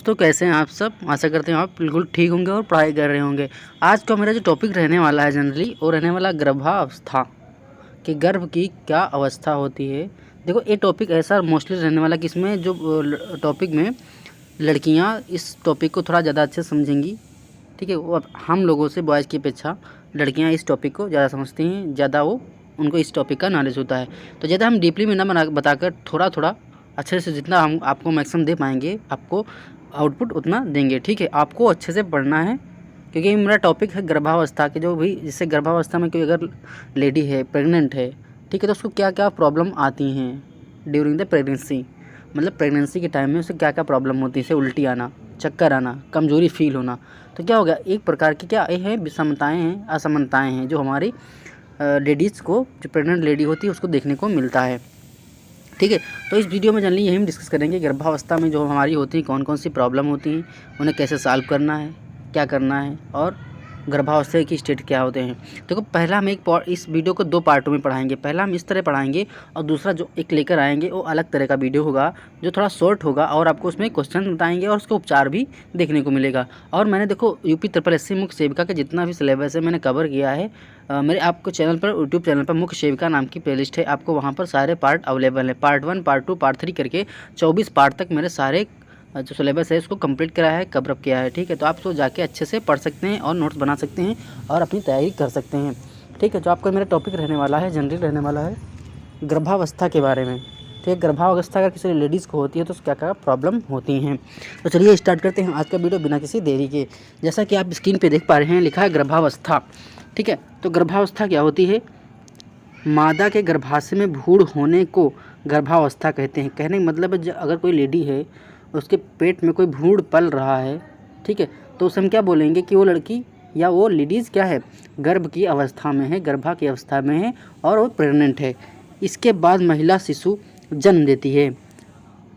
दोस्तों, कैसे हैं आप सब। आशा करते हैं आप बिल्कुल ठीक होंगे और पढ़ाई कर रहे होंगे। आज का मेरा जो टॉपिक रहने वाला है जनरली वो रहने वाला गर्भावस्था कि गर्भ की क्या अवस्था होती है। देखो, ये टॉपिक ऐसा मोस्टली रहने वाला कि इसमें जो टॉपिक में लड़कियां इस टॉपिक को थोड़ा ज़्यादा अच्छे से समझेंगी। ठीक है, वो हम लोगों से बॉयज़ की अपेक्षा लड़कियां इस टॉपिक को ज़्यादा समझती हैं, ज़्यादा वो उनको इस टॉपिक का नॉलेज होता है। तो ज़्यादा हम डीपली में ना बताकर थोड़ा थोड़ा अच्छे से जितना हम आपको मैक्सिमम दे पाएंगे, आपको आउटपुट उतना देंगे। ठीक है, आपको अच्छे से पढ़ना है क्योंकि मेरा टॉपिक है गर्भावस्था के। जो भी जिससे गर्भावस्था में कोई अगर लेडी है, प्रेग्नेंट है, ठीक है, तो उसको क्या क्या प्रॉब्लम आती हैं ड्यूरिंग द प्रेगनेंसी। मतलब प्रेगनेंसी के टाइम में उसे क्या क्या प्रॉब्लम होती है, जैसे उल्टी आना, चक्कर आना, कमज़ोरी फील होना। तो क्या हो गया, एक प्रकार की क्या ये है विषमताएँ हैं, असमानताएँ हैं जो हमारी लेडीज़ को, जो प्रेग्नेंट लेडी होती है उसको देखने को मिलता है। ठीक है, तो इस वीडियो में जनरली यही हम डिस्कस करेंगे गर्भावस्था में जो हमारी होती है कौन कौन सी प्रॉब्लम होती हैं, उन्हें कैसे सॉल्व करना है, क्या करना है, और गर्भावस्था की स्टेट क्या होते हैं। देखो, पहला हम इस वीडियो को 2 पार्टों में पढ़ाएंगे। पहला हम इस तरह पढ़ाएंगे और दूसरा जो एक लेकर आएंगे वो अलग तरह का वीडियो होगा जो थोड़ा शॉर्ट होगा और आपको उसमें क्वेश्चन बताएंगे और उसका उपचार भी देखने को मिलेगा। और मैंने देखो यूपी ट्रिपल एससी मुख्य सेविका का जितना भी सिलेबस है मैंने कवर किया है। मेरे आपको चैनल पर, यूट्यूब चैनल पर मुख्य सेविका नाम की प्लेलिस्ट है, आपको वहाँ पर सारे पार्ट अवेलेबल है। पार्ट 1, पार्ट 2, पार्ट 3 करके 24 पार्ट तक मेरे सारे जो सिलेबस है उसको कंप्लीट कराया है, कवर अप किया है। ठीक है, तो आप उसको जाके अच्छे से पढ़ सकते हैं और नोट्स बना सकते हैं और अपनी तैयारी कर सकते हैं। ठीक है, तो आपका मेरा टॉपिक रहने वाला है, जनरल रहने वाला है गर्भावस्था के बारे में। ठीक है, गर्भावस्था अगर किसी लेडीज़ को होती है तो क्या क्या प्रॉब्लम होती हैं। तो चलिए स्टार्ट करते हैं आज का वीडियो बिना किसी देरी के। जैसा कि आप स्क्रीन पे देख पा रहे हैं, लिखा है गर्भावस्था। ठीक है, तो गर्भावस्था क्या होती है। मादा के गर्भाशय में भ्रूण होने को गर्भावस्था कहते हैं। कहने का मतलब है अगर कोई लेडी है उसके पेट में कोई भ्रूण पल रहा है, ठीक है, तो उसे हम क्या बोलेंगे कि वो लड़की या वो लेडीज़ क्या है, गर्भ की अवस्था में है, गर्भा की अवस्था में है और वो प्रेग्नेंट है। इसके बाद महिला शिशु जन्म देती है।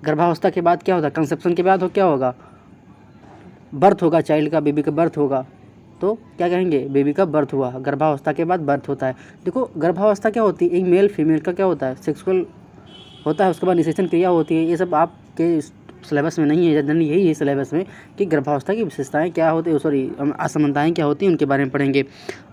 गर्भावस्था के बाद क्या होता है, कंसेप्शन के बाद क्या होगा, बर्थ होगा, चाइल्ड का, बेबी का बर्थ होगा। तो क्या कहेंगे, बेबी का बर्थ हुआ। गर्भावस्था के बाद बर्थ होता है। देखो, गर्भावस्था क्या होती है, एक मेल फीमेल का क्या होता है, सेक्सुअल होता है, उसके बाद निषेचन क्रिया होती है। ये सब आपके सिलेबस में नहीं है, जनरली यही है सिलेबस में कि गर्भावस्था की विशेषताएं क्या होती है, सॉरी असमानताएं क्या होती हैं, उनके बारे में पढ़ेंगे।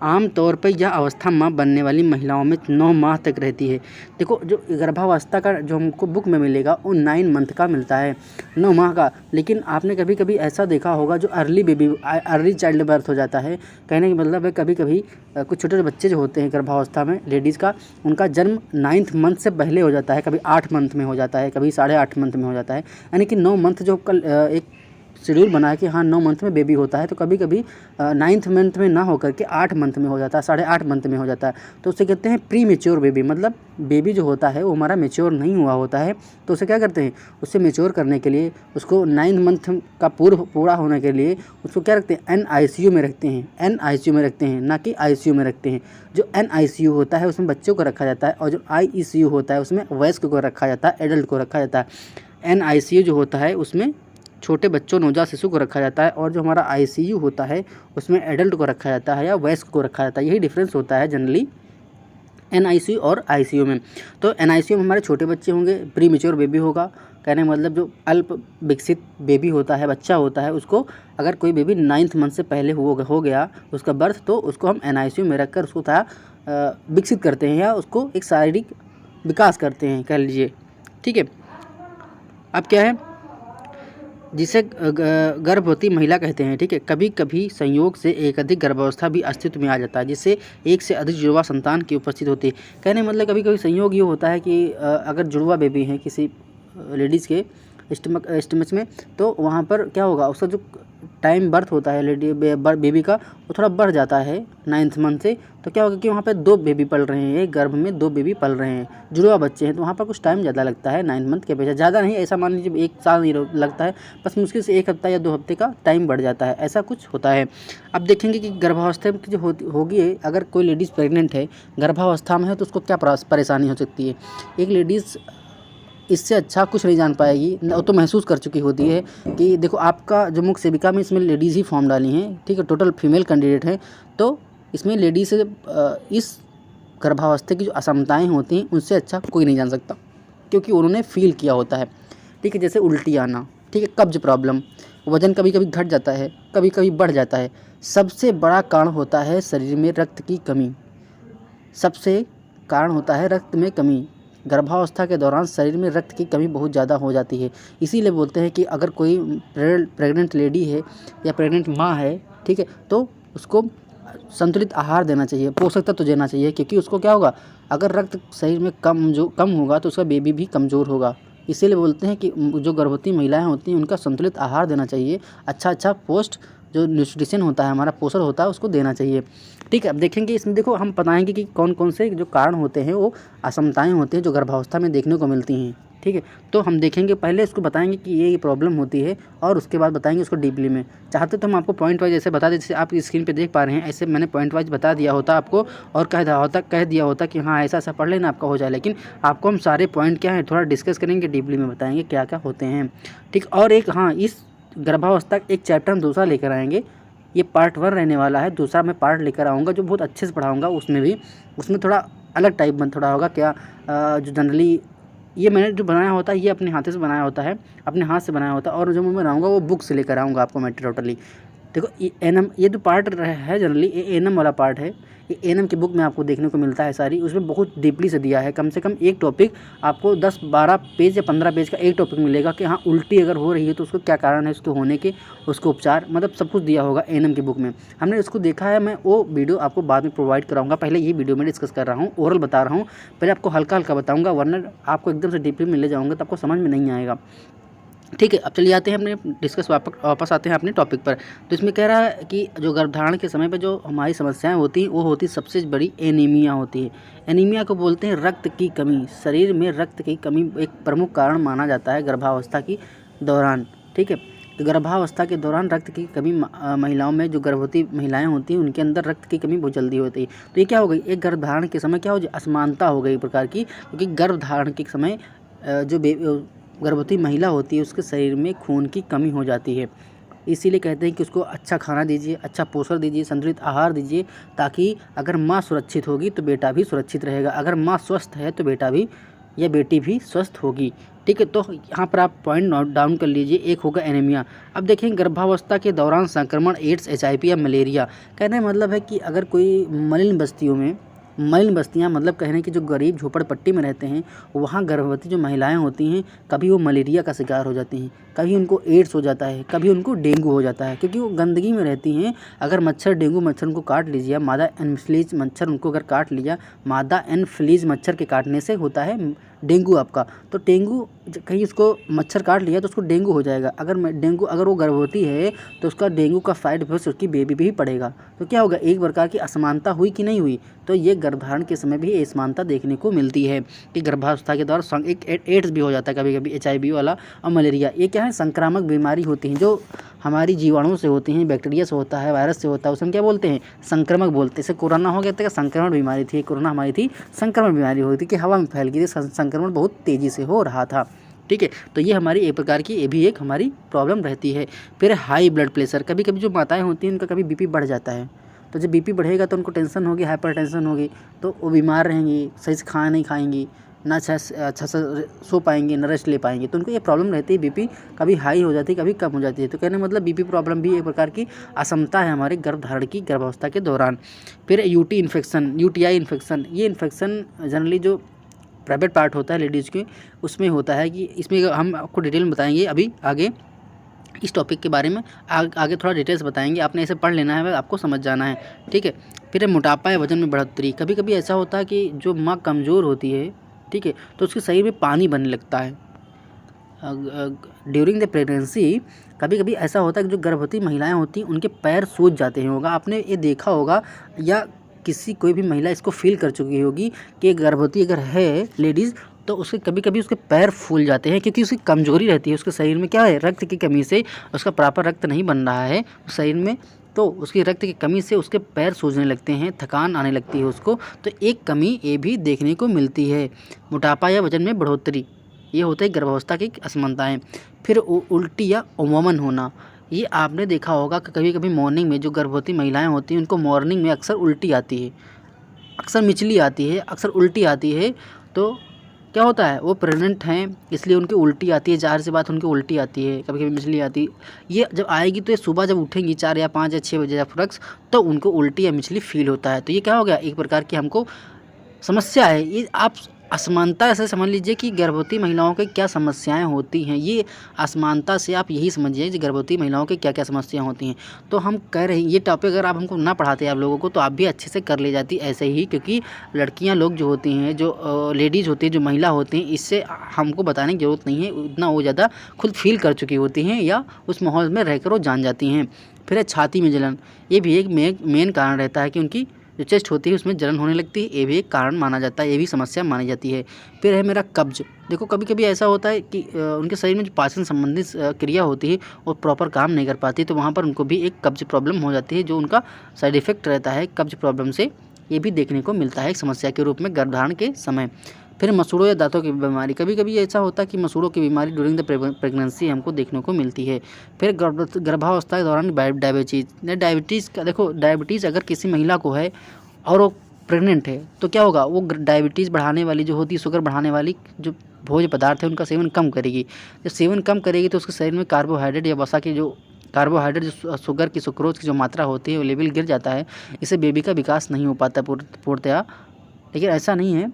आमतौर पर यह अवस्था माँ बनने वाली महिलाओं में 9 माह तक रहती है। देखो, जो गर्भावस्था का जो हमको बुक में मिलेगा वो 9 मंथ का मिलता है, 9 माह का। लेकिन आपने कभी कभी ऐसा देखा होगा जो अर्ली चाइल्ड बर्थ हो जाता है। कहने का मतलब है कभी कभी कुछ छोटे बच्चे जो होते हैं गर्भावस्था में लेडीज़ का, उनका जन्म 9th मंथ से पहले हो जाता है, कभी 8 मंथ में हो जाता है, कभी 8.5 मंथ में हो जाता है। यानी कि 9 मंथ जो कल एक शेड्यूल बना है कि हाँ 9 मंथ में बेबी होता है, तो कभी कभी 9th मंथ में ना होकर के 8 मंथ में हो जाता है, 8.5 मंथ में हो जाता है। तो उसे कहते हैं प्री मेच्योर बेबी। मतलब बेबी जो होता है वो हमारा मेच्योर नहीं हुआ होता है। तो उसे क्या करते हैं, उसे मेच्योर करने के लिए, उसको 9 मंथ का पूरा होने के लिए उसको क्या रखते हैं, NICU में रखते हैं। NICU में रखते हैं, ना कि ICU में रखते हैं। जो NICU होता है उसमें बच्चों को रखा जाता है और जो IECU होता है उसमें वयस्क को रखा जाता है, एडल्ट को रखा जाता है। NICU जो होता है उसमें छोटे बच्चों, नवजात शिशु को रखा जाता है और जो हमारा ICU होता है उसमें एडल्ट को रखा जाता है या वयस्क को रखा जाता है। यही डिफरेंस होता है जनरली NICU और ICU में। तो NICU में हमारे छोटे बच्चे होंगे, प्री मेच्योर बेबी होगा। कहने का मतलब जो अल्प विकसित बेबी होता है, बच्चा होता है, उसको अगर कोई बेबी 9th मंथ से पहले हो गया उसका बर्थ, तो उसको हम NICU में रखकर उसको थोड़ा विकसित करते हैं या उसको एक शारीरिक विकास करते हैं, कह लीजिए। ठीक है, अब क्या है, जिसे गर्भवती महिला कहते हैं। ठीक है, कभी कभी संयोग से एक अधिक गर्भावस्था भी अस्तित्व में आ जाता है, जिससे एक से अधिक जुड़वा संतान की उपस्थित होती है। कहने मतलब कभी कभी संयोग ये होता है कि अगर जुड़वा बेबी है किसी लेडीज़ के स्टमच में, तो वहाँ पर क्या होगा, उसका जो टाइम बर्थ होता है बेबी का वो थोड़ा बढ़ जाता है 9th मंथ से। तो क्या होगा कि वहाँ पे 2 बेबी पल रहे हैं, एक गर्भ में 2 बेबी पल रहे हैं, जुड़वा बच्चे हैं, तो वहाँ पर कुछ टाइम ज़्यादा लगता है 9 मंथ के अपेक्षा। ज़्यादा नहीं, ऐसा मान लीजिए 1 साल नहीं लगता है, बस मुश्किल से 1 हफ्ता या 2 हफ्ते का टाइम बढ़ जाता है, ऐसा कुछ होता है। अब देखेंगे कि गर्भावस्था की जो होगी, अगर कोई लेडीज़ प्रेग्नेंट है, गर्भावस्था में है, तो उसको क्या परेशानी हो सकती है। एक लेडीज़ इससे अच्छा कुछ नहीं जान पाएगी, वो तो महसूस कर चुकी होती है कि देखो आपका जो मुख्य सेविका में इसमें लेडीज़ ही फॉर्म डाली हैं। ठीक है, टोटल फीमेल कैंडिडेट हैं, तो इसमें लेडीज़ इस गर्भावस्था की जो असमताएँ होती हैं उनसे अच्छा कोई नहीं जान सकता, क्योंकि उन्होंने फील किया होता है। ठीक है, जैसे उल्टी आना, ठीक है, कब्ज प्रॉब्लम, वज़न कभी कभी घट जाता है, कभी कभी बढ़ जाता है। सबसे बड़ा कारण होता है शरीर में रक्त की कमी। सबसे कारण होता है रक्त में कमी। गर्भावस्था के दौरान शरीर में रक्त की कमी बहुत ज़्यादा हो जाती है। इसीलिए बोलते हैं कि अगर कोई प्रेग्नेंट लेडी है या प्रेग्नेंट माँ है, ठीक है, तो उसको संतुलित आहार देना चाहिए, पोषक तत्व देना चाहिए, क्योंकि उसको क्या होगा, अगर रक्त शरीर में कम होगा तो उसका बेबी भी कमज़ोर होगा। इसीलिए बोलते हैं कि जो गर्भवती महिलाएं होती हैं उनका संतुलित आहार देना चाहिए, अच्छा जो न्यूट्रिशन होता है, हमारा पोषण होता है, उसको देना चाहिए। ठीक है, अब देखेंगे इसमें, देखो हम बताएंगे कि कौन कौन से जो कारण होते हैं, वो असमताएँ होती हैं जो गर्भावस्था में देखने को मिलती हैं। ठीक है, तो हम देखेंगे, पहले इसको बताएंगे कि ये प्रॉब्लम होती है और उसके बाद बताएंगे उसको डीपली में। चाहते तो हम आपको पॉइंट वाइज ऐसे बता दें, जैसे आप स्क्रीन पे देख पा रहे हैं, ऐसे मैंने पॉइंट वाइज बता दिया होता आपको और कह दिया होता कि हाँ ऐसा पढ़ लेना आपका हो जाए। लेकिन आपको हम सारे पॉइंट क्या है थोड़ा डिस्कस करेंगे, डीपली में बताएंगे क्या क्या होते हैं। ठीक, और एक हाँ, इस गर्भावस्था एक चैप्टर हम दूसरा लेकर आएंगे। ये पार्ट 1 रहने वाला है, दूसरा मैं पार्ट लेकर आऊँगा जो बहुत अच्छे से पढ़ाऊँगा। उसमें थोड़ा अलग टाइप में थोड़ा होगा क्या, जो जनरली ये मैंने जो बनाया होता है ये अपने हाथ से बनाया होता है, अपने हाथ से बनाया होता है, और जो मैं बनाऊँगा वो बुक से लेकर आऊँगा आपको मैं टोटली। देखो ये एनएम, ये जो पार्ट है जनरली ये एनएम वाला पार्ट है, ये एनएम की बुक में आपको देखने को मिलता है सारी। उसमें बहुत डीपली से दिया है, कम से कम एक टॉपिक आपको 10-12 पेज या 15 पेज का एक टॉपिक मिलेगा कि हाँ उल्टी अगर हो रही है तो उसको क्या कारण है, उसको होने के, उसको उपचार, मतलब सब कुछ दिया होगा एनएम की बुक में। हमने उसको देखा है, मैं वो वीडियो आपको बाद में प्रोवाइड कराऊंगा। पहले ये वीडियो में डिस्कस कर रहा हूँ, ओरल बता रहा हूँ, पहले आपको हल्का हल्का बताऊँगा, वरना आपको एकदम से डीपली में ले जाऊँगा तो आपको समझ में नहीं आएगा। ठीक है, अब चलिए आते हैं अपने डिस्कस वापस आते हैं अपने टॉपिक पर। तो इसमें कह रहा है कि जो गर्भधारण के समय पे जो हमारी समस्याएं होती हैं वो होती सबसे बड़ी एनीमिया होती है। एनीमिया को बोलते हैं रक्त की कमी। शरीर में रक्त की कमी एक प्रमुख कारण माना जाता है गर्भावस्था की दौरान। ठीक है, तो गर्भावस्था के दौरान रक्त की कमी महिलाओं में, जो गर्भवती महिलाएं होती हैं उनके अंदर रक्त की कमी बहुत जल्दी होती है। तो ये क्या हो गई, एक गर्भधारण के समय क्या हो जाए, असमानता हो गई एक प्रकार की, क्योंकि गर्भधारण के समय जो गर्भवती महिला होती है उसके शरीर में खून की कमी हो जाती है। इसीलिए कहते हैं कि उसको अच्छा खाना दीजिए, अच्छा पोषण दीजिए, संतुलित आहार दीजिए, ताकि अगर माँ सुरक्षित होगी तो बेटा भी सुरक्षित रहेगा। अगर माँ स्वस्थ है तो बेटा भी या बेटी भी स्वस्थ होगी। ठीक है, तो यहाँ पर आप पॉइंट नोट डाउन कर लीजिए। एक होगा एनीमिया। अब देखें गर्भावस्था के दौरान संक्रमण, एड्स, HIV या मलेरिया। कहने का मतलब है कि अगर कोई मलिन बस्तियाँ मतलब कहने की जो गरीब झोपड़पट्टी में रहते हैं, वहाँ गर्भवती जो महिलाएं होती हैं कभी वो मलेरिया का शिकार हो जाती हैं, कभी उनको एड्स हो जाता है, कभी उनको डेंगू हो जाता है, क्योंकि वो गंदगी में रहती हैं। अगर डेंगू मच्छर उनको काट लीजिए, मादा एनफ्लीज मच्छर उनको अगर काट लिया, मादा एनफ्लीज मच्छर के काटने से होता है डेंगू आपका। तो डेंगू कहीं उसको मच्छर काट लिया तो उसको डेंगू हो जाएगा। अगर वो गर्भवती है तो उसका डेंगू का साइड इफेक्ट उसकी बेबी भी पड़ेगा। तो क्या होगा, एक प्रकार की असमानता हुई कि नहीं हुई। तो ये गर्भधारण के समय भी असमानता देखने को मिलती है कि गर्भावस्था के दौरान एक एड्स भी हो जाता है कभी कभी, HIV वाला, और मलेरिया। ये क्या है, संक्रामक बीमारी होती हैं जो हमारी जीवाणु से होती हैं, बैक्टीरिया से होता है, वायरस से होता है, उसे हम क्या बोलते हैं, संक्रामक बोलते हैं। जैसे कोरोना हो गया था, संक्रमण बीमारी थी, कोरोना हमारी थी संक्रमण बीमारी हुई थी कि हवा में फैल गई थी, संक्रमण बहुत तेज़ी से हो रहा था। ठीक है, तो ये हमारी एक प्रकार की ये भी एक हमारी प्रॉब्लम रहती है। फिर हाई ब्लड प्रेशर। कभी कभी जो माताएं होती हैं उनका कभी BP बढ़ जाता है, तो जब BP बढ़ेगा तो उनको टेंशन होगी, हाइपरटेंशन होगी, तो वो बीमार रहेंगी, सही से खाना नहीं खाएंगी, ना अच्छा से सो पाएंगे, ना रेस्ट ले पाएंगे, तो उनको ये प्रॉब्लम रहती है। BP कभी हाई हो जाती है, कभी कम हो जाती है। तो कहने मतलब BP प्रॉब्लम भी एक प्रकार की असमता है हमारे गर्भधारण की गर्भावस्था के दौरान। फिर UTI इन्फेक्शन। ये इन्फेक्शन जनरली जो प्राइवेट पार्ट होता है लेडीज़ के, उसमें होता है कि इसमें हम आपको डिटेल में बताएंगे अभी आगे इस टॉपिक के बारे में। आगे थोड़ा डिटेल्स बताएंगे, आपने इसे पढ़ लेना है, आपको समझ जाना है। ठीक है, फिर मोटापा या वजन में बढ़ोतरी। कभी कभी ऐसा होता है कि जो माँ कमज़ोर होती है, ठीक है, तो उसके शरीर में पानी बनने लगता है ड्यूरिंग द प्रेगनेंसी। कभी कभी ऐसा होता है कि जो गर्भवती महिलाएं होती हैं उनके पैर सूज जाते हैं, होगा आपने ये देखा होगा, या कोई भी महिला इसको फील कर चुकी होगी कि गर्भवती अगर है लेडीज़ तो उसके कभी कभी उसके पैर फूल जाते हैं, क्योंकि उसकी कमज़ोरी रहती है, उसके शरीर में क्या है, रक्त की कमी से उसका प्रॉपर रक्त नहीं बन रहा है शरीर में, तो उसकी रक्त की कमी से उसके पैर सूजने लगते हैं, थकान आने लगती है उसको। तो एक कमी ये भी देखने को मिलती है। मोटापा या वजन में बढ़ोतरी, ये होता है गर्भावस्था की असमानताएँ। फिर उल्टी या ओवमन होना। ये आपने देखा होगा कि कभी कभी मॉर्निंग में जो गर्भवती महिलाएं होती हैं उनको मॉर्निंग में अक्सर उल्टी आती है, अक्सर मिचली आती है, अक्सर उल्टी आती है। तो क्या होता है, वो प्रेग्नेंट हैं इसलिए उनकी उल्टी आती है, ज़ाहिर सी बात उनकी उल्टी आती है, कभी कभी मिचली आती है। ये जब आएगी तो ये सुबह जब उठेंगी 4 या 5 या 6 बजे अप्रॉक्स, तो उनको उल्टी या मिचली फील होता है। तो ये क्या हो गया, एक प्रकार की हमको समस्या है। ये आप असमानता ऐसे समझ लीजिए कि गर्भवती महिलाओं के क्या समस्याएं होती हैं, ये असमानता से आप यही समझिए कि गर्भवती महिलाओं के क्या क्या समस्याएं होती हैं। तो हम कह रहे हैं ये टॉपिक अगर आप हमको ना पढ़ाते आप लोगों को तो आप भी अच्छे से कर ले जाती ऐसे ही, क्योंकि लड़कियां लोग जो होती हैं, जो लेडीज़ होती हैं, जो महिला होती हैं, इससे हमको बताने की ज़रूरत नहीं है, उतना वो ज़्यादा खुद फील कर चुकी होती हैं या उस माहौल में रहकर वो जान जाती हैं। फिर है छाती में जलन, ये भी एक मेन कारण रहता है कि उनकी जो चेस्ट होती है उसमें जलन होने लगती है, ये भी एक कारण माना जाता है, ये भी समस्या मानी जाती है। फिर है मेरा कब्ज। देखो कभी कभी ऐसा होता है कि उनके शरीर में जो पाचन संबंधित क्रिया होती है वो प्रॉपर काम नहीं कर पाती, तो वहाँ पर उनको भी एक कब्ज प्रॉब्लम हो जाती है, जो उनका साइड इफ़ेक्ट रहता है कब्ज प्रॉब्लम से, ये भी देखने को मिलता है एक समस्या के रूप में गर्भधारण के समय। फिर मसूड़ों या दांतों की बीमारी, कभी कभी ऐसा होता है कि मसूड़ों की बीमारी ड्यूरिंग द प्रेगनेंसी हमको देखने को मिलती है। फिर गर्भावस्था के दौरान डायबिटीज़ का, देखो डायबिटीज़ अगर किसी महिला को है और वो प्रेग्नेंट है तो क्या होगा, वो डायबिटीज़ बढ़ाने वाली जो होती है, शुगर बढ़ाने वाली जो भोज्य पदार्थ है उनका सेवन कम करेगी। जब सेवन कम करेगी तो उसके शरीर में कार्बोहाइड्रेट या वसा की जो कार्बोहाइड्रेट जो शुगर की, सुक्रोज की जो मात्रा होती है वो लेवल गिर जाता है, इससे बेबी का विकास नहीं हो पाता पूर्णतया। लेकिन ऐसा नहीं है,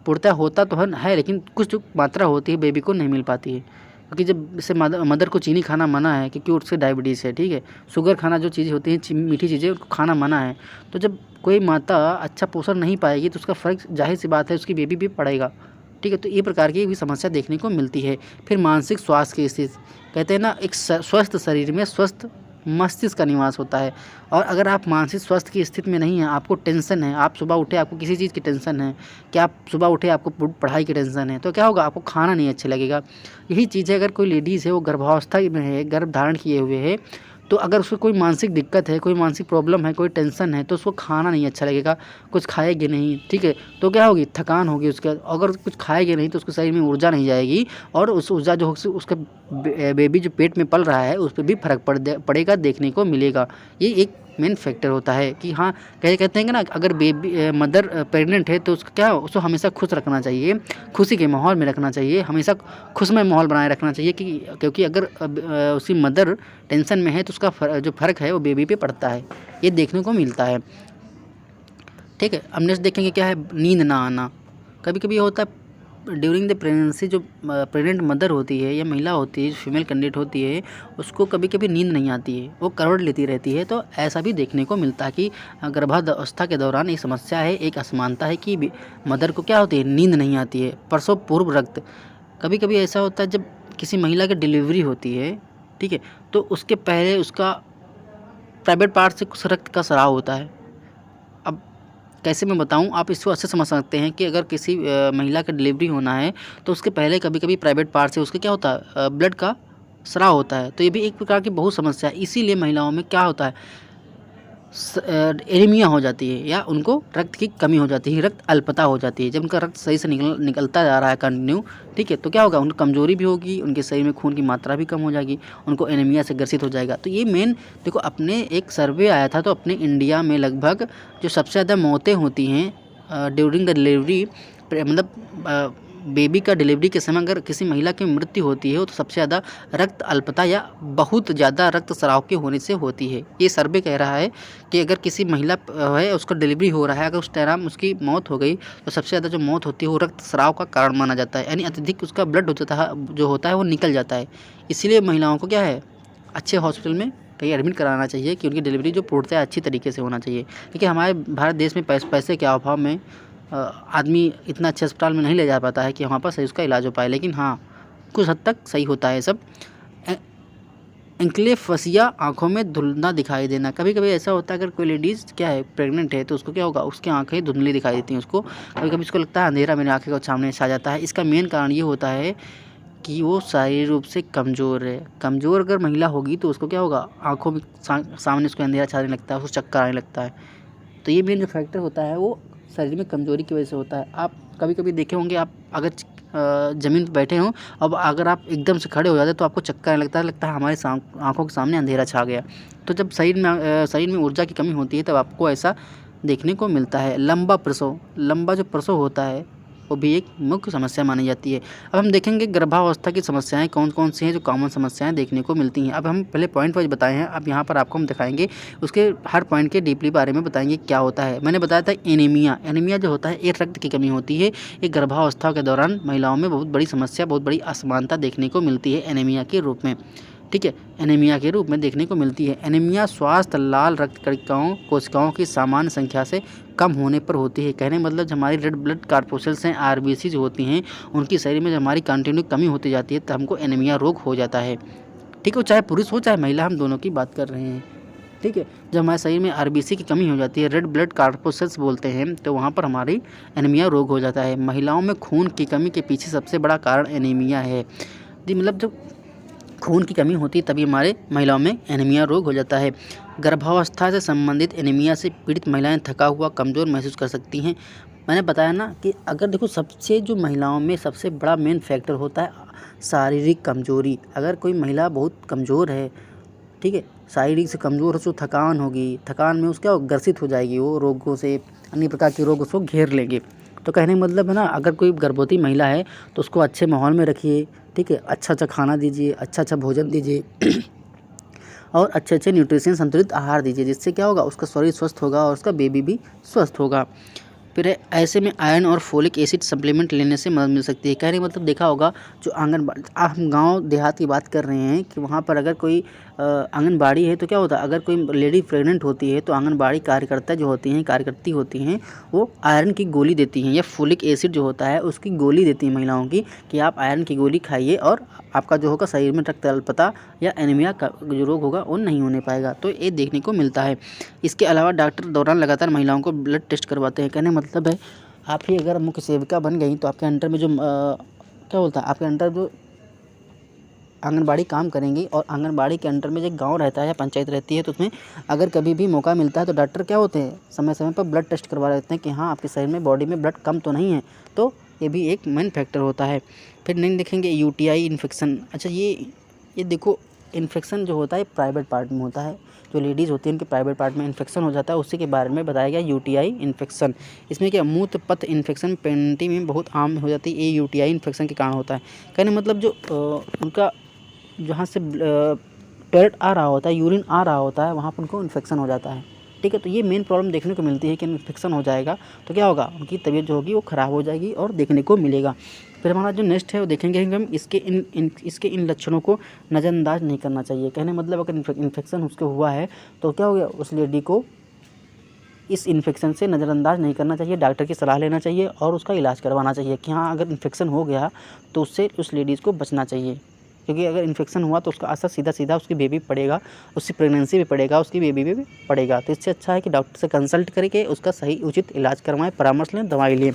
पूर्णतः होता तो है लेकिन कुछ जो मात्रा होती है बेबी को नहीं मिल पाती है, क्योंकि जब जैसे मदर को चीनी खाना मना है क्योंकि उससे डायबिटीज़ है, ठीक है, शुगर खाना जो चीज़ें होती हैं मीठी चीज़ें उनको खाना मना है, तो जब कोई माता अच्छा पोषण नहीं पाएगी तो उसका फ़र्क जाहिर सी बात है उसकी बेबी भी पड़ेगा, ठीक है। तो ये प्रकार की भी समस्या देखने को मिलती है। फिर मानसिक स्वास्थ्य की स्थिति, कहते हैं ना एक स्वस्थ शरीर में स्वस्थ मस्तिष्क का निवास होता है, और अगर आप मानसिक स्वास्थ्य की स्थिति में नहीं हैं, आपको टेंशन है, आप सुबह उठे आपको किसी चीज़ की टेंशन है, कि आप सुबह उठे आपको पढ़ाई की टेंशन है, तो क्या होगा, आपको खाना नहीं अच्छा लगेगा। यही चीज़ है अगर कोई लेडीज़ है वो गर्भावस्था में है, गर्भ धारण किए हुए है, तो अगर उसको कोई मानसिक दिक्कत है, कोई मानसिक प्रॉब्लम है, कोई टेंशन है, तो उसको खाना नहीं अच्छा लगेगा, कुछ खाएगी नहीं, ठीक है, तो क्या होगी, थकान होगी उसके। अगर कुछ खाएगी नहीं तो उसके शरीर में ऊर्जा नहीं जाएगी, और उस ऊर्जा जो उसका बेबी जो पेट में पल रहा है उस पर भी फर्क पड़ेगा, देखने को मिलेगा। ये एक मेन फैक्टर होता है कि हाँ, कहते हैं कि ना अगर बेबी मदर प्रेग्नेंट है तो उसको क्या, उसको हमेशा खुश रखना चाहिए, खुशी के माहौल में रखना चाहिए, हमेशा खुशमय माहौल बनाए रखना चाहिए, क्योंकि अगर उसकी मदर टेंशन में है तो उसका जो फ़र्क है वो बेबी पे पड़ता है, ये देखने को मिलता है, ठीक है। अब नेक्स्ट देखेंगे क्या है, नींद ना आना। कभी कभी होता है ड्यूरिंग द प्रेगनेंसी, जो प्रेग्नेंट मदर होती है या महिला होती है, जो फीमेल कैंडिडेट होती है, उसको कभी कभी नींद नहीं आती है, वो करवट लेती रहती है। तो ऐसा भी देखने को मिलता है कि गर्भावस्था के दौरान एक समस्या है, एक असमानता है कि मदर को क्या होती है, नींद नहीं आती है। प्रसव पूर्व रक्त, कभी कभी ऐसा होता है जब किसी महिला की डिलीवरी होती है, ठीक है, तो उसके पहले उसका प्राइवेट पार्ट से कुछ रक्त का स्राव होता है। अब कैसे मैं बताऊं, आप इसको अच्छे समझ सकते हैं कि अगर किसी महिला का डिलीवरी होना है तो उसके पहले कभी कभी प्राइवेट पार्ट से उसके क्या होता है, ब्लड का स्राव होता है। तो ये भी एक प्रकार की बहुत समस्या है, इसीलिए महिलाओं में क्या होता है, एनीमिया हो जाती है या उनको रक्त की कमी हो जाती है, रक्त अल्पता हो जाती है। जब उनका रक्त सही से निकलता जा रहा है कंटिन्यू, ठीक है, तो क्या होगा, उनको कमजोरी भी होगी, उनके शरीर में खून की मात्रा भी कम हो जाएगी, उनको एनीमिया से ग्रसित हो जाएगा। तो ये मेन देखो, अपने एक सर्वे आया था तो अपने इंडिया में लगभग जो सबसे ज़्यादा मौतें होती हैं ड्यूरिंग द डिलीवरी, मतलब बेबी का डिलीवरी के समय अगर किसी महिला की मृत्यु होती है तो सबसे ज़्यादा रक्त अल्पता या बहुत ज़्यादा रक्तस्राव के होने से होती है। ये सर्वे कह रहा है कि अगर किसी महिला है उसका डिलीवरी हो रहा है, अगर उस टाइम उसकी मौत हो गई तो सबसे ज़्यादा जो मौत होती है वो रक्तस्राव का कारण माना जाता है, यानी अत्यधिक उसका ब्लड जो होता है वो निकल जाता है। इसीलिए महिलाओं को क्या है, अच्छे हॉस्पिटल में कहीं एडमिट कराना चाहिए कि उनकी डिलीवरी जो पूर्णतः अच्छी तरीके से होना चाहिए, क्योंकि हमारे भारत देश में पैसे के अभाव में आदमी इतना अच्छे अस्पताल में नहीं ले जा पाता है कि वहाँ पर सही उसका इलाज हो पाए। लेकिन हाँ, कुछ हद तक सही होता है सब। एंक्लेफसिया, आँखों में धुंधला दिखाई देना, कभी कभी ऐसा होता है अगर कोई लेडीज़ क्या है प्रेग्नेंट है तो उसको क्या होगा, उसकी आँखें धुंधली दिखाई देती हैं, उसको कभी कभी उसको लगता है अंधेरा मेरी आँखें को सामने छा जाता है। इसका मेन कारण ये होता है कि वो शारीरिक रूप से कमज़ोर है। कमज़ोर अगर महिला होगी तो उसको क्या होगा, आँखों में सामने उसको अंधेरा छाने लगता है, उसको चक्कर आने लगता है। तो ये मेन जो फैक्टर होता है वो शरीर में कमज़ोरी की वजह से होता है। आप कभी कभी देखे होंगे, आप अगर ज़मीन पर बैठे हों, अब अगर आप एकदम से खड़े हो जाते तो आपको चक्कर आने लगता है हमारे आँखों के सामने अंधेरा छा गया। तो जब शरीर में ऊर्जा की कमी होती है तब आपको ऐसा देखने को मिलता है। लंबा प्रसव, लंबा जो प्रसव होता है वो भी एक मुख्य समस्या मानी जाती है। अब हम देखेंगे गर्भावस्था की समस्याएं कौन कौन सी हैं जो कॉमन समस्याएं देखने को मिलती हैं। अब हम पहले पॉइंट वाइज बताए हैं, अब यहाँ पर आपको हम दिखाएंगे उसके हर पॉइंट के डीपली बारे में बताएंगे क्या होता है। मैंने बताया था एनीमिया। एनीमिया जो होता है ये रक्त की कमी होती है। ये गर्भावस्था के दौरान महिलाओं में बहुत बड़ी समस्या, बहुत बड़ी असमानता देखने को मिलती है एनीमिया के रूप में। ठीक है, एनीमिया के रूप में देखने को मिलती है। एनीमिया स्वास्थ्य लाल रक्त कोशिकाओं की सामान्य संख्या से कम होने पर होती है। कहने मतलब जो हमारी रेड ब्लड कॉर्पोसल्स हैं, आरबीसी जो होती हैं, उनकी शरीर में जब हमारी कंटिन्यू कमी होती जाती है तो हमको एनीमिया रोग हो जाता है। ठीक है, चाहे पुरुष हो चाहे महिला, हम दोनों की बात कर रहे हैं। ठीक है, जब हमारे शरीर में आरबीसी की कमी हो जाती है, रेड ब्लड कॉर्पोसल्स बोलते हैं, तो वहाँ पर हमारी एनीमिया रोग हो जाता है। महिलाओं में खून की कमी के पीछे सबसे बड़ा कारण एनीमिया है जी। मतलब जब खून की कमी होती है तभी हमारे महिलाओं में एनीमिया रोग हो जाता है। गर्भावस्था से संबंधित एनीमिया से पीड़ित महिलाएं थका हुआ, कमज़ोर महसूस कर सकती हैं। मैंने बताया ना कि अगर देखो सबसे जो महिलाओं में सबसे बड़ा मेन फैक्टर होता है शारीरिक कमजोरी। अगर कोई महिला बहुत कमज़ोर है, ठीक है, शारीरिक से कमज़ोर हो, उसको थकान होगी, थकान में उसका ग्रसित हो जाएगी, वो रोगों से, अन्य प्रकार के रोग उसको घेर लेंगे। तो कहने का मतलब है ना, अगर कोई गर्भवती महिला है तो उसको अच्छे माहौल में रखिए। ठीक है, अच्छा अच्छा खाना दीजिए, अच्छा अच्छा भोजन दीजिए और अच्छे अच्छे न्यूट्रिशन संतुलित आहार दीजिए, जिससे क्या होगा, उसका शरीर स्वस्थ होगा और उसका बेबी भी स्वस्थ होगा। फिर ऐसे में आयरन और फोलिक एसिड सप्लीमेंट लेने से मदद मिल सकती है। कहने का मतलब देखा होगा जो आंगनबाड़ी, हम गांव देहात की बात कर रहे हैं कि वहाँ पर अगर कोई आंगनबाड़ी है तो क्या होता है, अगर कोई लेडी प्रेग्नेंट होती है तो आंगनबाड़ी कार्यकर्ता जो होती हैं, कार्यकर्ती होती हैं, वो आयरन की गोली देती हैं या फोलिक एसिड जो होता है उसकी गोली देती हैं महिलाओं की कि आप आयरन की गोली खाइए और आपका जो होगा शरीर में रक्त अल्पता या एनीमिया का जो रोग होगा वो नहीं होने पाएगा। तो ये देखने को मिलता है। इसके अलावा डॉक्टर दौरान लगातार महिलाओं को ब्लड टेस्ट करवाते हैं। कहने मतलब है आप ही अगर मुख्य सेविका बन गई तो आपके अंडर में जो क्या बोलता है, आपके अंडर जो आंगनबाड़ी काम करेंगी और आंगनबाड़ी के अंडर में जो गांव रहता है या पंचायत रहती है तो उसमें अगर कभी भी मौका मिलता है तो डॉक्टर क्या होते हैं समय समय पर ब्लड टेस्ट करवा लेते हैं कि हाँ आपके शरीर में बॉडी में ब्लड कम तो नहीं है। तो ये भी एक मेन फैक्टर होता है। फिर नहीं देखेंगे यूटीआई इन्फेक्शन। अच्छा, ये देखो, इन्फेक्शन जो होता है प्राइवेट पार्ट में होता है। जो लेडीज़ होती है उनके प्राइवेट पार्ट में इन्फेक्शन हो जाता है, उसी के बारे में बताया गया यूटीआई इन्फेक्शन। इसमें क्या मूत्र पथ इन्फेक्शन पेनिटी में बहुत आम हो जाती है, ये यूटीआई इन्फेक्शन के कारण होता है। कहने मतलब जो उनका जहाँ से टॉयलेट आ रहा होता है, यूरिन आ रहा होता है, वहाँ पर उनको इन्फेक्शन हो जाता है। ठीक है, तो ये मेन प्रॉब्लम देखने को मिलती है कि इन्फेक्शन हो जाएगा तो क्या होगा, उनकी तबीयत जो होगी वो ख़राब हो जाएगी और देखने को मिलेगा। फिर हमारा जो नेक्स्ट है वो देखेंगे कि हम इसके इन लक्षणों को नज़रअंदाज नहीं करना चाहिए। कहने मतलब अगर इन्फेक्शन उसको हुआ है तो क्या हो गया, उस लेडी को इस इन्फेक्शन से नज़रअंदाज नहीं करना चाहिए, डॉक्टर की सलाह लेना चाहिए और उसका इलाज करवाना चाहिए कि हाँ अगर इन्फेक्शन हो गया तो उससे उस लेडीज़ को बचना चाहिए। क्योंकि अगर इन्फेक्शन हुआ तो उसका असर सीधा सीधा उसकी बेबी पड़ेगा, उसकी प्रेगनेंसी भी पड़ेगा, उसकी बेबी भी पड़ेगा। तो इससे अच्छा है कि डॉक्टर से कंसल्ट करके उसका सही उचित इलाज करवाएं, परामर्श लें, दवाई लें।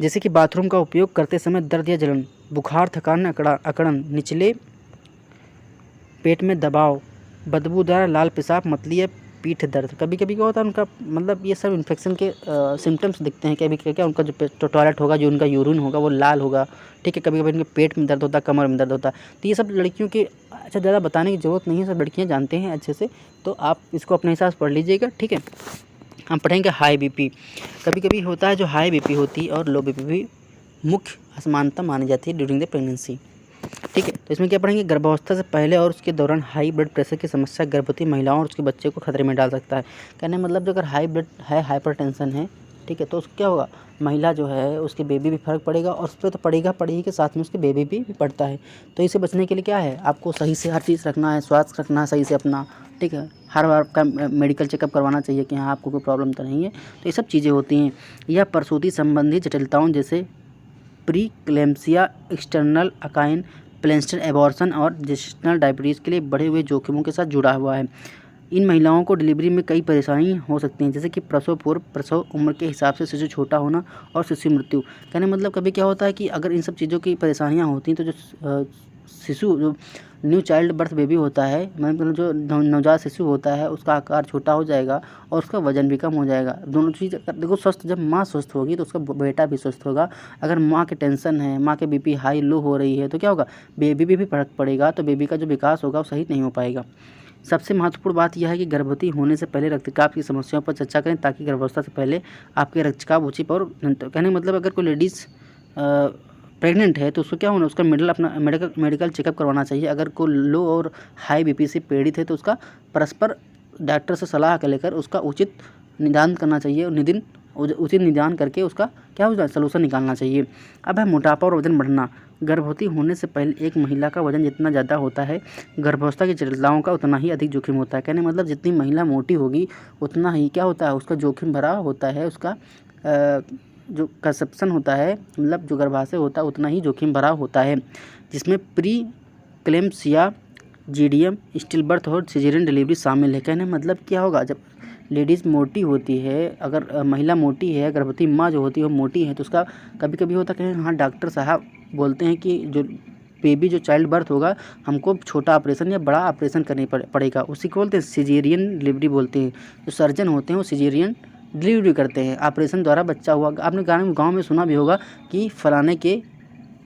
जैसे कि बाथरूम का उपयोग करते समय दर्द या जलन, बुखार, थकान, अकड़न, निचले पेट में दबाव, बदबूदार लाल पेशाब, मतली या पीठ दर्द। कभी कभी क्या होता है उनका मतलब ये सब इन्फेक्शन के सिम्टम्स दिखते हैं। कभी क्या उनका जो टॉयलेट होगा, जो उनका यूरिन होगा वो लाल होगा। ठीक है, कभी कभी उनके पेट में दर्द होता है, कमर में दर्द होता है। तो ये सब लड़कियों की अच्छा ज़्यादा बताने की ज़रूरत नहीं है, सब लड़कियाँ जानते हैं अच्छे से। तो आप इसको अपने हिसाब से पढ़ लीजिएगा। ठीक है, हम पढ़ेंगे हाई बीपी। कभी कभी होता है जो हाई बीपी होती है और लो बीपी भी मुख्य असमानता मानी जाती है ड्यूरिंग द प्रेगनेंसी। ठीक है, तो इसमें क्या पढ़ेंगे, गर्भावस्था से पहले और उसके दौरान हाई ब्लड प्रेशर की समस्या गर्भवती महिलाओं और उसके बच्चे को खतरे में डाल सकता है। कहने मतलब जो अगर हाई ब्लड है, हाइपरटेंशन है, ठीक है, तो उसको क्या होगा, महिला जो है उसके बेबी भी फर्क पड़ेगा और उस पर तो पड़ेगा के साथ में उसके बेबी भी पड़ता है। तो इसे बचने के लिए क्या है, आपको सही से हर चीज़ रखना है, स्वास्थ्य रखना है सही से अपना। ठीक है, हर बार का मेडिकल चेकअप करवाना चाहिए कि हाँ आपको कोई प्रॉब्लम तो नहीं है। तो ये सब चीज़ें होती हैं। यह प्रसूति संबंधी जटिलताओं जैसे प्रीक्लेम्सिया, एक्सटर्नल अकाइन प्लेंस्टर एबॉर्शन और जेस्टेशनल डायबिटीज़ के लिए बढ़े हुए जोखिमों के साथ जुड़ा हुआ है। इन महिलाओं को डिलीवरी में कई परेशानी हो सकती हैं, जैसे कि प्रसव पूर्व, प्रसव उम्र के हिसाब से शिशु छोटा होना और शिशु मृत्यु। कहने मतलब कभी क्या होता है कि अगर इन सब चीज़ों की परेशानियां होती हैं तो जो शिशु, जो न्यू चाइल्ड बर्थ बेबी होता है, मतलब जो नवजात शिशु होता है, उसका आकार छोटा हो जाएगा और उसका वजन भी कम हो जाएगा। दोनों चीज़ देखो, स्वस्थ जब माँ स्वस्थ होगी तो उसका बेटा भी स्वस्थ होगा। अगर माँ के टेंशन है, माँ के बीपी हाई लो हो रही है तो क्या होगा, बेबी भी फर्क पड़ेगा, तो बेबी का जो विकास होगा वो सही नहीं हो पाएगा। सबसे महत्वपूर्ण बात यह है कि गर्भवती होने से पहले रक्तचाप की समस्याओं पर चर्चा करें ताकि गर्भावस्था से पहले आपके रक्तचाप ऊँची पर कहने का मतलब अगर कोई लेडीज़ प्रेग्नेंट है तो उसको क्या होना, उसका मेडिकल चेकअप करवाना चाहिए। अगर कोई लो और हाई बीपी से पीड़ित है तो उसका परस्पर डॉक्टर से सलाह लेकर उसका उचित निदान करना चाहिए और उचित निदान करके उसका क्या हो जाए सलूशन निकालना चाहिए। अब है मोटापा और वजन बढ़ना। गर्भवती होने से पहले एक महिला का वजन जितना ज़्यादा होता है गर्भावस्था की जटिलताओं का उतना ही अधिक जोखिम होता है। कहने मतलब जितनी महिला मोटी होगी उतना ही क्या होता है उसका जोखिम भरा होता है, उसका जो कंसेप्शन होता है मतलब जो गर्भाशय होता है उतना ही जोखिम भरा होता है, जिसमें प्री क्लेम्पसिया, जीडीएम, स्टिल बर्थ और सिजेरियन डिलीवरी शामिल है। कहने मतलब क्या होगा, जब लेडीज़ मोटी होती है, अगर महिला मोटी है, गर्भवती माँ जो होती है वो मोटी है तो उसका कभी कभी होता है कि हाँ डॉक्टर साहब बोलते हैं कि जो बेबी जो चाइल्ड बर्थ होगा हमको छोटा ऑपरेशन या बड़ा ऑपरेशन करनी पड़ेगा, उसी को बोलते हैं सिजेरियन डिलीवरी बोलते हैं। जो सर्जन होते हैं वो सिजेरियन डिलीवरी करते हैं, ऑपरेशन द्वारा बच्चा हुआ। आपने गाँव में सुना भी होगा कि फलाने के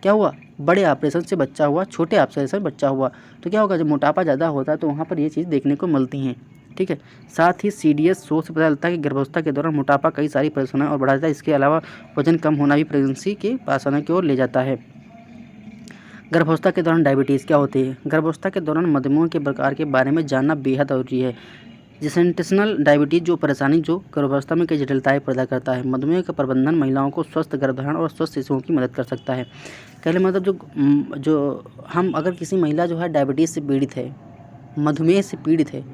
क्या हुआ, बड़े ऑपरेशन से बच्चा हुआ, छोटे ऑपरेशन से बच्चा हुआ। तो क्या होगा, जब मोटापा ज़्यादा होता है तो वहाँ पर ये चीज़ देखने को मिलती हैं। ठीक है, साथ ही सीडीएस शोध से पता चलता है कि गर्भावस्था के दौरान मोटापा कई सारी परेशानियां और बढ़ा देता है। इसके अलावा वजन कम होना भी प्रेगनेंसी के परेशानी की ओर ले जाता है। गर्भावस्था के दौरान डायबिटीज़ क्या होती है? गर्भावस्था के दौरान मधुमेह के प्रकार के बारे में जानना बेहद जरूरी है। जेस्टेशनल डायबिटीज़ जो परेशानी जो गर्भावस्था में कई जटिलताएं पैदा करता है। मधुमेह का प्रबंधन महिलाओं को स्वस्थ गर्भधारण और स्वस्थ शिशुओं की मदद कर सकता है। कहने मतलब जो हम अगर किसी महिला जो है डायबिटीज़ से पीड़ित है, मधुमेह से पीड़ित है,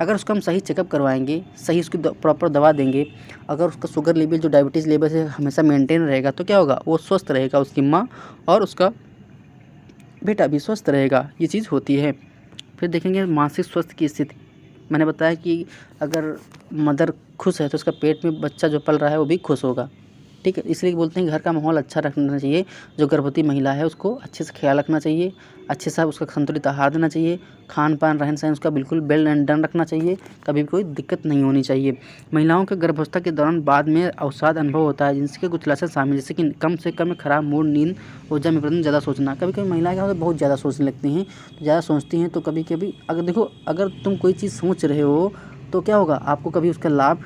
अगर उसका हम सही चेकअप करवाएंगे, सही उसकी प्रॉपर दवा देंगे, अगर उसका शुगर लेवल जो डायबिटीज़ लेवल से हमेशा मेंटेन रहेगा तो क्या होगा, वो स्वस्थ रहेगा, उसकी माँ और उसका बेटा भी स्वस्थ रहेगा। ये चीज़ होती है। फिर देखेंगे मानसिक स्वास्थ्य की स्थिति। मैंने बताया कि अगर मदर खुश है तो उसका पेट में बच्चा जो पल रहा है वो भी खुश होगा। ठीक है, इसलिए बोलते हैं घर का माहौल अच्छा रखना चाहिए। जो गर्भवती महिला है उसको अच्छे से ख्याल रखना चाहिए, अच्छे से उसका संतुलित आहार देना चाहिए, खान पान रहन सहन उसका बिल्कुल वेल एंड डन रखना चाहिए, कभी भी कोई दिक्कत नहीं होनी चाहिए। महिलाओं के गर्भावस्था के दौरान बाद में अवसाद अनुभव होता है, जिनके कुछ लक्षण शामिल जैसे कि कम से कम खराब मूड, नींद, ऊर्जा में प्रति ज़्यादा सोचना। कभी कभी महिलाएं क्या होता है बहुत ज़्यादा सोचने लगती हैं, ज़्यादा सोचती हैं तो कभी कभी अगर देखो अगर तुम कोई चीज़ सोच रहे हो तो क्या होगा, आपको कभी उसका लाभ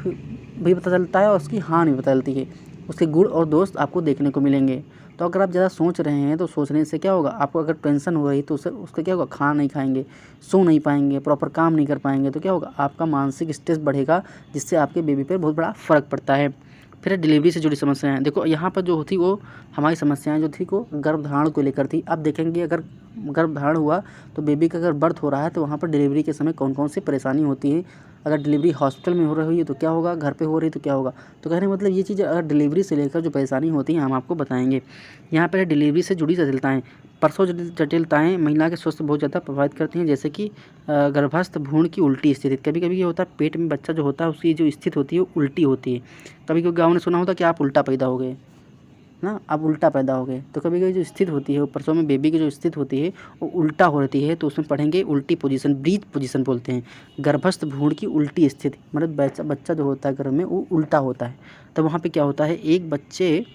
भी पता चलता है और उसकी हानि भी पता चलती है, उसके गुण और दोस्त आपको देखने को मिलेंगे। तो अगर आप ज़्यादा सोच रहे हैं तो सोचने से क्या होगा, आपको अगर टेंशन हो रही तो उसका क्या होगा, खाना नहीं खाएंगे, सो नहीं पाएंगे, प्रॉपर काम नहीं कर पाएंगे, तो क्या होगा आपका मानसिक स्ट्रेस बढ़ेगा, जिससे आपके बेबी पर बहुत बड़ा फ़र्क पड़ता है। फिर डिलीवरी से जुड़ी समस्याएं। देखो यहाँ पर जो थी वो हमारी समस्याएं जो थी वो गर्भधारण को लेकर थी। अब देखेंगे अगर गर्भधारण हुआ तो बेबी का अगर बर्थ हो रहा है तो वहाँ पर डिलीवरी के समय कौन कौन सी परेशानी होती है। अगर डिलीवरी हॉस्पिटल में हो रही है तो क्या होगा, घर पे हो रही तो क्या होगा। तो कहने मतलब ये चीज़ अगर डिलीवरी से लेकर जो परेशानी होती है हम आपको बताएंगे। यहाँ पर डिलीवरी से जुड़ी जटिलताएँ। प्रसव जटिलताएँ महिला के स्वास्थ्य बहुत ज़्यादा प्रभावित करती हैं, जैसे कि गर्भस्थ भ्रूण की उल्टी स्थिति। कभी कभी ये होता है पेट में बच्चा जो होता है उसकी जो स्थिति होती है वो उल्टी होती है। कभी कभी गाँव ने सुना होता कि आप उल्टा पैदा हो गए ना, आप उल्टा पैदा हो गए। तो कभी कभी जो स्थिति होती है वो प्रसव में बेबी की जो स्थिति होती है वो उल्टा हो रहती है, तो उसमें पढ़ेंगे उल्टी पोजीशन, ब्रीच पोजीशन बोलते हैं। गर्भस्थ भ्रूण की उल्टी स्थिति मतलब बच्चा जो होता है गर्भ में वो उल्टा होता है। तो वहाँ पे क्या होता है, एक बच्चे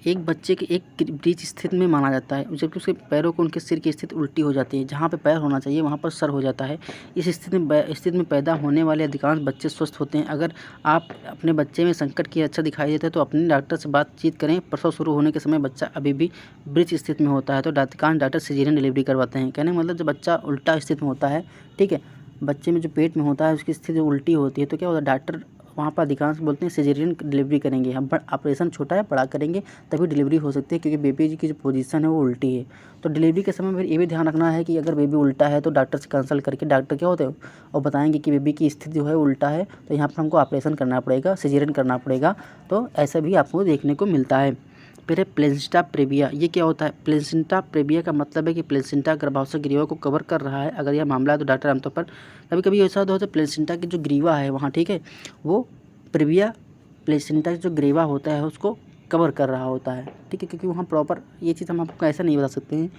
के एक ब्रीच स्थिति में माना जाता है, जबकि उसके पैरों को उनके सिर की स्थिति उल्टी हो जाती है। जहाँ पे पैर होना चाहिए वहाँ पर सर हो जाता है। इस स्थिति में पैदा होने वाले अधिकांश बच्चे स्वस्थ होते हैं। अगर आप अपने बच्चे में संकट की अच्छा दिखाई देता है तो अपने डॉक्टर से बातचीत करें। प्रसव शुरू होने के समय बच्चा अभी भी ब्रीच स्थिति में होता है तो अधिकांश डॉक्टर सिजेरियन डिलीवरी करवाते हैं। कहने मतलब जब बच्चा उल्टा स्थिति में होता है, ठीक है, बच्चे में जो पेट में होता है उसकी स्थिति उल्टी होती है तो क्या होता है, डॉक्टर वहाँ पर अधिकांश बोलते हैं सिजेरियन डिलीवरी करेंगे। हम ऑपरेशन छोटा है बड़ा करेंगे तभी डिलीवरी हो सकती है, क्योंकि बेबी की जो पोजीशन है वो उल्टी है। तो डिलीवरी के समय फिर ये भी ध्यान रखना है कि अगर बेबी उल्टा है तो डॉक्टर से कंसल्ट करके डॉक्टर क्या होते हैं और बताएंगे कि बेबी की स्थिति जो है उल्टा है तो यहाँ पर हमको ऑपरेशन करना पड़ेगा, सिजेरियन करना पड़ेगा। तो ऐसा भी आपको देखने को मिलता है। फिर है प्लेसेंटा प्रेविया। ये क्या होता है? प्लेसेंटा प्रेविया का मतलब है कि प्लेसेंटा गर्भाशय ग्रीवा को कवर कर रहा है। अगर यह मामला है तो डॉक्टर आमतौर पर कभी कभी ऐसा होता है प्लेसेंटा की जो ग्रीवा है वहाँ, ठीक है, वो प्रेविया प्लेसेंटा जो ग्रीवा होता है उसको कवर कर रहा होता है, ठीक है, क्योंकि वहाँ प्रॉपर ये चीज़ हम आपको ऐसा नहीं बता सकते हैं।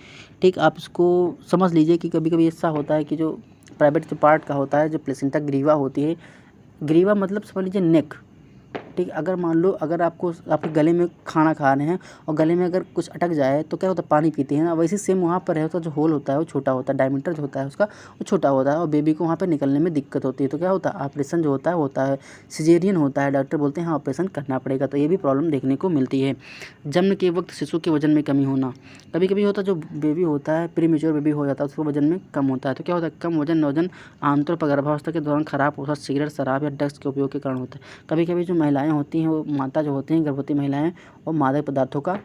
ठीक, आप इसको समझ लीजिए कि कभी कभी ऐसा होता है कि जो प्राइवेट जो पार्ट का होता है, जो प्लेसेंटा ग्रीवा होती है, ग्रीवा मतलब समझ लीजिए नेक, ठीक है। अगर मान लो अगर आपको आपके गले में खाना खा रहे हैं और गले में अगर कुछ अटक जाए तो क्या होता है, पानी पीते हैं ना, वैसे सेम वहाँ पर है, तो जो होल होता है वो छोटा होता है, डायमीटर जो होता है उसका वो छोटा होता है और बेबी को वहाँ पर निकलने में दिक्कत होती है। तो क्या होता है, ऑपरेशन जो होता है सिजेरियन होता है, डॉक्टर बोलते हैं हाँ ऑपरेशन करना पड़ेगा। तो ये भी प्रॉब्लम देखने को मिलती है। जन्म के वक्त शिशु के वजन में कमी होना, कभी कभी होता है जो बेबी होता है प्रीमेच्योर बेबी हो जाता है उसको वजन में कम होता है। तो क्या होता है, कम वजन आमतौर पर गर्भावस्था के दौरान खराब पोषण, सिगरेट, शराब या ड्रग्स के उपयोग के कारण होता है। कभी कभी जो महिलाएं होती हैं, वो माता जो होती हैं गर्भवती महिलाएं, वो मादक पदार्थों का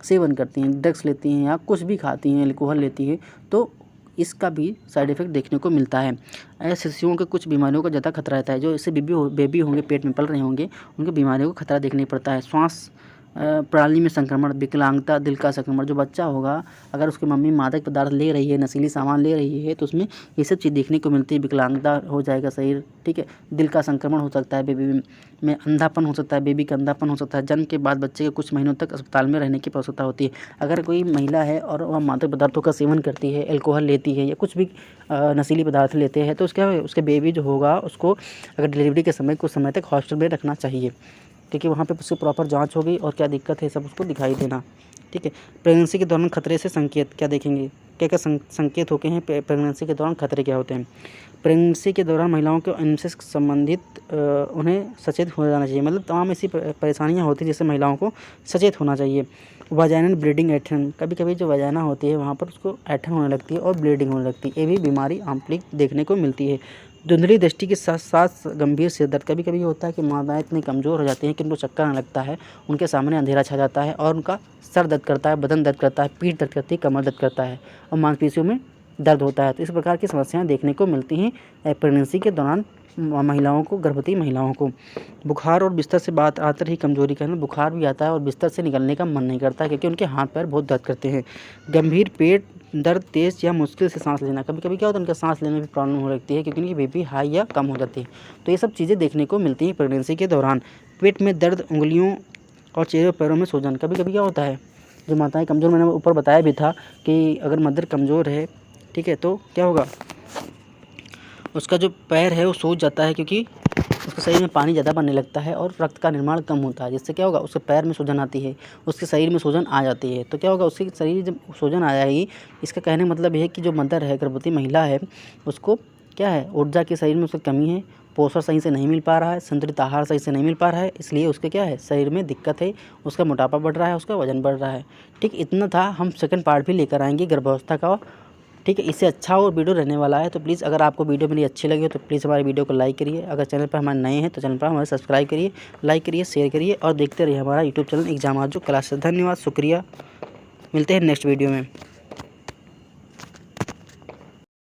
सेवन करती हैं, ड्रग्स लेती हैं या कुछ भी खाती हैं, अल्कोहल लेती है, तो इसका भी साइड इफ़ेक्ट देखने को मिलता है। ऐसे शिशुओं के कुछ बीमारियों का ज़्यादा खतरा रहता है। जो इससे बेबी होंगे, पेट में पल रहे होंगे, उनको बीमारियों का खतरा देखने पड़ता है। श्वास प्रणाली में संक्रमण, विकलांगता, दिल का संक्रमण। जो बच्चा होगा अगर उसकी मम्मी मादक पदार्थ ले रही है, नशीली सामान ले रही है, तो उसमें ये सब चीज़ देखने को मिलती है। विकलांगता हो जाएगा शरीर, ठीक है। दिल का संक्रमण हो सकता है, बेबी में अंधापन हो सकता है, बेबी का अंधापन हो सकता है। जन्म के बाद बच्चे के कुछ महीनों तक अस्पताल में रहने की आवश्यकता होती है। अगर कोई महिला है और वह मादक पदार्थों का सेवन करती है, अल्कोहल लेती है या कुछ भी नशीली पदार्थ लेते हैं, तो उसके बेबी जो होगा उसको अगर डिलीवरी के समय कुछ समय तक हॉस्टल में रखना चाहिए, क्योंकि वहाँ पे उसकी प्रॉपर जांच होगी और क्या दिक्कत है सब उसको दिखाई देना, ठीक है। प्रेगनेंसी के दौरान खतरे से संकेत क्या देखेंगे, क्या क्या संकेत होते हैं प्रेगनेंसी के दौरान खतरे क्या होते हैं। प्रेगनेंसी के दौरान महिलाओं को इनसे संबंधित उन्हें सचेत हो जाना चाहिए, मतलब तमाम ऐसी परेशानियाँ होती हैं जिससे महिलाओं को सचेत होना चाहिए। वाजाइनल ब्लीडिंग, ऐंठन, कभी कभी जो वजाइना होती है वहाँ पर उसको ऐंठन होने लगती है और ब्लीडिंग होने लगती है, ये भी बीमारी आमतौर देखने को मिलती है। धुंधली दृष्टि के साथ साथ गंभीर सिर दर्द, कभी कभी होता है कि माताएं इतनी कमज़ोर हो जाती हैं कि उनको चक्कर आने लगता है, उनके सामने अंधेरा छा जाता है और उनका सर दर्द करता है, बदन दर्द करता है, पीठ दर्द करती है, कमर दर्द करता है और मांसपेशियों में दर्द होता है। तो इस प्रकार की समस्याएं देखने को मिलती हैं प्रेगनेंसी के दौरान महिलाओं को, गर्भवती महिलाओं को। बुखार और बिस्तर से बात आते ही कमजोरी का बुखार भी आता है और बिस्तर से निकलने का मन नहीं करता, क्योंकि उनके हाथ पैर बहुत दर्द करते हैं। गंभीर पेट दर्द, तेज या मुश्किल से सांस लेना, कभी कभी क्या होता है उनका सांस लेने में भी प्रॉब्लम हो लगती है, क्योंकि उनकी बीपी हाई या कम हो जाती है। तो ये सब चीज़ें देखने को मिलती हैं प्रेगनेंसी के दौरान। पेट में दर्द, उंगलियों और चेहरे पैरों में सूजन, कभी कभी क्या होता है जो माताएं कमज़ोर, मैंने ऊपर बताया भी था कि अगर मदर कमज़ोर है, ठीक है, तो क्या होगा, उसका जो पैर है वो सूज जाता है, क्योंकि उसके शरीर में पानी ज़्यादा बनने लगता है और रक्त का निर्माण कम होता है, जिससे क्या होगा उसके पैर में सूजन आती है, उसके शरीर में सूजन आ जाती है। तो क्या होगा, उसके शरीर जब सूजन आ जाएगी, इसका कहने का मतलब ये है कि जो मदर है, गर्भवती महिला है, उसको क्या है, ऊर्जा की शरीर में उसकी कमी है, पोषण सही से नहीं मिल पा रहा है, संतुलित आहार सही से नहीं मिल पा रहा है, इसलिए उसके क्या है, शरीर में दिक्कत है, उसका मोटापा बढ़ रहा है, उसका वजन बढ़ रहा है। ठीक, इतना था। हम सेकंड पार्ट भी लेकर आएंगे गर्भावस्था का, ठीक है। इससे अच्छा और वीडियो रहने वाला है। तो प्लीज़ अगर आपको वीडियो मेरी अच्छी लगी हो तो प्लीज़ हमारे वीडियो को लाइक करिए। अगर चैनल पर हमारे नए हैं तो चैनल पर हमारे सब्सक्राइब करिए, लाइक करिए, शेयर करिए और देखते रहिए हमारा यूट्यूब चैनल एग्जाम आज जो क्लास। धन्यवाद, शुक्रिया, मिलते हैं नेक्स्ट वीडियो में।